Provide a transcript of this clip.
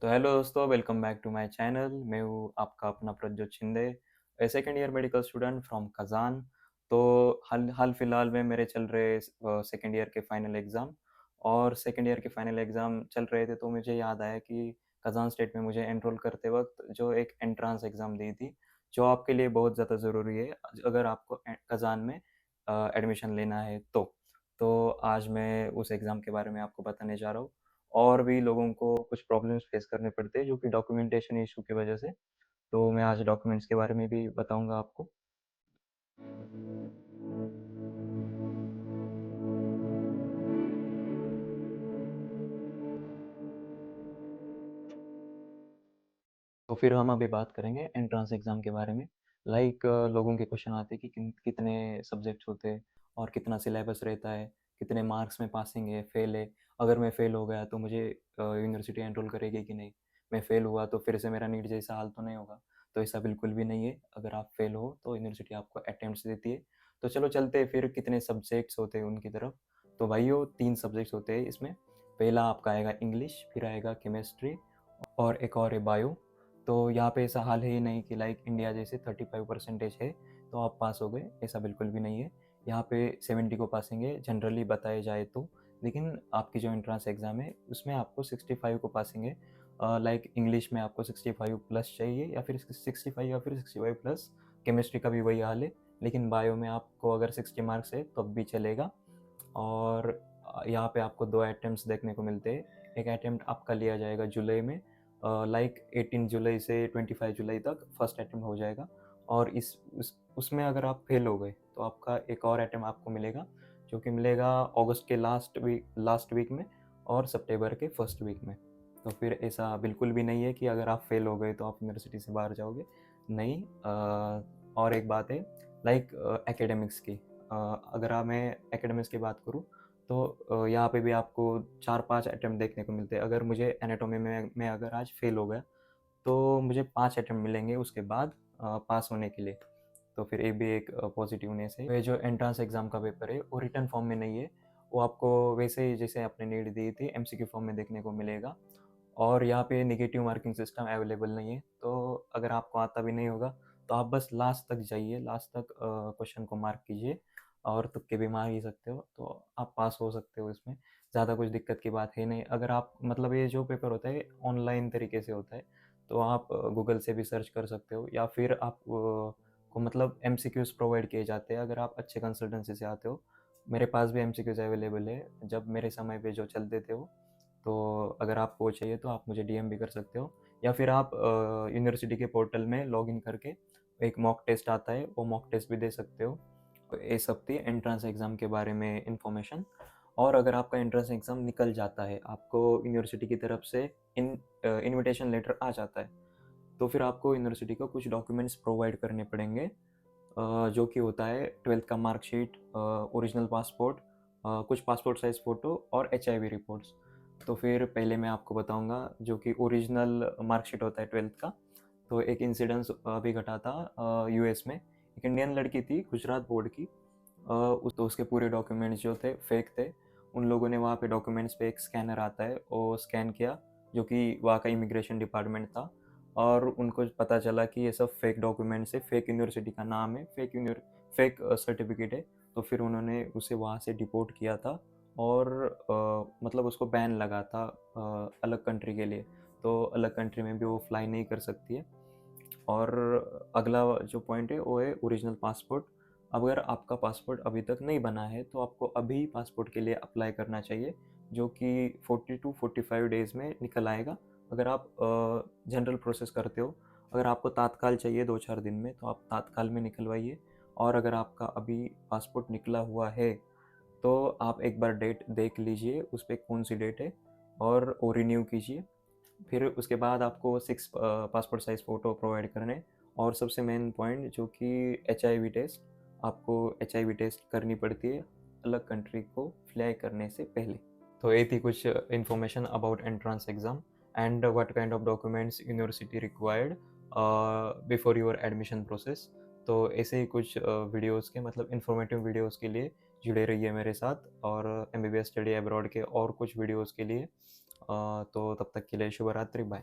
तो हेलो दोस्तों, welcome back to my channel. मैं हूँ आपका अपना Prajyot Shinde, a second year medical student from Kazan. तो हाल हाल फिलहाल में मेरे चल रहे सेकेंड ईयर के फाइनल एग्ज़ाम, और सेकेंड ईयर के फाइनल एग्ज़ाम चल रहे थे तो मुझे याद आया कि कज़ान स्टेट में मुझे एनरोल करते वक्त जो एक एंट्रेंस एग्ज़ाम दी थी, जो आपके लिए बहुत ज़्यादा ज़रूरी है अगर आपको कज़ान में एडमिशन लेना है तो आज मैं उस एग्ज़ाम के बारे में आपको बताने जा रहा हूँ। और भी लोगों को कुछ प्रॉब्लम्स फेस करने पड़ते हैं जो कि डॉक्यूमेंटेशन इशू की वजह से। तो मैं आज डॉक्यूमेंट्स के बारे में भी बताऊंगा आपको। तो फिर हम अभी बात करेंगे एंट्रेंस एग्ज़ाम के बारे में। लाइक लोगों के क्वेश्चन आते हैं कि कितने सब्जेक्ट्स होते हैं और कितना सिलेबस रहता है, कितने मार्क्स में पासिंग है, फेल है। अगर मैं फेल हो गया तो मुझे यूनिवर्सिटी एनरोल करेगी कि नहीं, मैं फेल हुआ तो फिर से मेरा नीट जैसा हाल तो नहीं होगा। तो ऐसा बिल्कुल भी नहीं है। अगर आप फेल हो तो यूनिवर्सिटी आपको अटेम्प्ट्स देती है। तो चलो चलते हैं फिर कितने सब्जेक्ट्स होते हैं उनकी तरफ। तो भाइयों, 3 सब्जेक्ट्स होते हैं इसमें। पहला आपका आएगा इंग्लिश, फिर आएगा केमिस्ट्री और एक और है बायो। तो यहाँ पे ऐसा हाल है ही नहीं कि लाइक इंडिया जैसे 35% है तो आप पास हो गए, ऐसा बिल्कुल भी नहीं है। यहाँ पे 70 को पासिंग है जनरली बताए जाए तो। लेकिन आपकी जो एंट्रेंस एग्ज़ाम है उसमें आपको 65 को पासिंग है। लाइक इंग्लिश में आपको 65 प्लस चाहिए या फिर 65 या फिर 65 प्लस। केमिस्ट्री का भी वही हाल है। लेकिन बायो में आपको अगर 60 मार्क्स है तब भी चलेगा। और यहाँ पे आपको 2 अटेम्प्ट्स देखने को मिलते हैं। एक अटेम्प्ट आपका लिया जाएगा जुलाई में, लाइक 18 जुलाई से 25 जुलाई तक फर्स्ट अटेम्प्ट हो जाएगा। और उसमें अगर आप फेल हो गए तो आपका एक और अटेम्प्ट आपको मिलेगा, जो कि मिलेगा अगस्त के लास्ट वीक में और सितंबर के फर्स्ट वीक में। तो फिर ऐसा बिल्कुल भी नहीं है कि अगर आप फेल हो गए तो आप यूनिवर्सिटी से बाहर जाओगे। नहीं। और एक बात है लाइक एकेडमिक्स की। अगर मैं एकेडमिक्स की बात करूँ तो यहाँ पे भी आपको 4-5 अटेम्प्ट देखने को मिलते हैं। अगर मुझे एनाटॉमी में मैं अगर आज फेल हो गया तो मुझे 5 अटेम्प्ट मिलेंगे उसके बाद पास होने के लिए। तो फिर ये भी एक पॉजिटिवनेस है। ये जो एंट्रेंस एग्ज़ाम का पेपर है वो रिटन फॉर्म में नहीं है। वो आपको वैसे ही जैसे आपने नीट दी थी एमसीक्यू फॉर्म में देखने को मिलेगा। और यहाँ पे नेगेटिव मार्किंग सिस्टम अवेलेबल नहीं है। तो अगर आपको आता भी नहीं होगा तो आप बस लास्ट तक जाइए, लास्ट तक क्वेश्चन को मार्क कीजिए और तुक्के भी मार ही सकते हो तो आप पास हो सकते हो इसमें। ज़्यादा कुछ दिक्कत की बात है नहीं। अगर आप मतलब ये जो पेपर होता है ऑनलाइन तरीके से होता है तो आप गूगल से भी सर्च कर सकते हो, या फिर आप को मतलब एमसीक्यूज़ प्रोवाइड किए जाते हैं अगर आप अच्छे कंसल्टेंसी से आते हो। मेरे पास भी एमसीक्यूज़ अवेलेबल है जब मेरे समय पे जो चलते थे वो। तो अगर आपको वो चाहिए तो आप मुझे डीएम भी कर सकते हो, या फिर आप यूनिवर्सिटी के पोर्टल में लॉगिन करके एक मॉक टेस्ट आता है वो मॉक टेस्ट भी दे सकते हो। तो ये सब थी एंट्रेंस एग्ज़ाम के बारे में इंफॉर्मेशन। और अगर आपका एंट्रेंस एग्ज़ाम निकल जाता है, आपको यूनिवर्सिटी की तरफ से इनविटेशन लेटर आ जाता है, तो फिर आपको यूनिवर्सिटी को कुछ डॉक्यूमेंट्स प्रोवाइड करने पड़ेंगे, जो कि होता है 12th का मार्कशीट, ओरिजिनल पासपोर्ट, कुछ पासपोर्ट साइज़ फ़ोटो और एचआईवी रिपोर्ट्स। तो फिर पहले मैं आपको बताऊंगा जो कि ओरिजिनल मार्कशीट होता है 12th का। तो एक इंसिडेंस अभी घटा था यूएस में। एक इंडियन लड़की थी गुजरात बोर्ड की। तो उसके पूरे डॉक्यूमेंट्स जो थे फेक थे। उन लोगों ने वहाँ पे डॉक्यूमेंट्स पे एक स्कैनर आता है वो स्कैन किया, जो कि वहाँ का इमिग्रेशन डिपार्टमेंट था। और उनको पता चला कि ये सब फेक डॉक्यूमेंट्स है, फेक यूनिवर्सिटी का नाम है, फेक सर्टिफिकेट है। तो फिर उन्होंने उसे वहाँ से डिपोर्ट किया था। और मतलब उसको बैन लगा था अलग कंट्री के लिए। तो अलग कंट्री में भी वो फ्लाई नहीं कर सकती है। और अगला जो पॉइंट है वो है ओरिजिनल पासपोर्ट। अगर आपका पासपोर्ट अभी तक नहीं बना है तो आपको अभी पासपोर्ट के लिए अप्लाई करना चाहिए, जो कि 40 टू 45 डेज़ में निकल आएगा। अगर आप जनरल प्रोसेस करते हो, अगर आपको तात्काल चाहिए 2-4 दिन में तो आप तात्काल में निकलवाइए। और अगर आपका अभी पासपोर्ट निकला हुआ है तो आप एक बार डेट देख लीजिए उस पर कौन सी डेट है, और वो रिन्यू कीजिए। फिर उसके बाद आपको 6 पासपोर्ट साइज़ फ़ोटो प्रोवाइड करने। और सबसे मेन पॉइंट जो कि एचआईवी टेस्ट, आपको एचआईवी टेस्ट करनी पड़ती है अलग कंट्री को फ्लाई करने से पहले। तो ये थी कुछ information about entrance exam and what kind of documents university required before your admission process. तो ऐसे ही कुछ वीडियोस के मतलब इन्फॉर्मेटिव वीडियोस के लिए जुड़े रहिए मेरे साथ, और एमबीबीएस स्टडी अब्रॉड के और कुछ वीडियोस के लिए। तो तब तक के लिए शुभ रात्रि, बाय।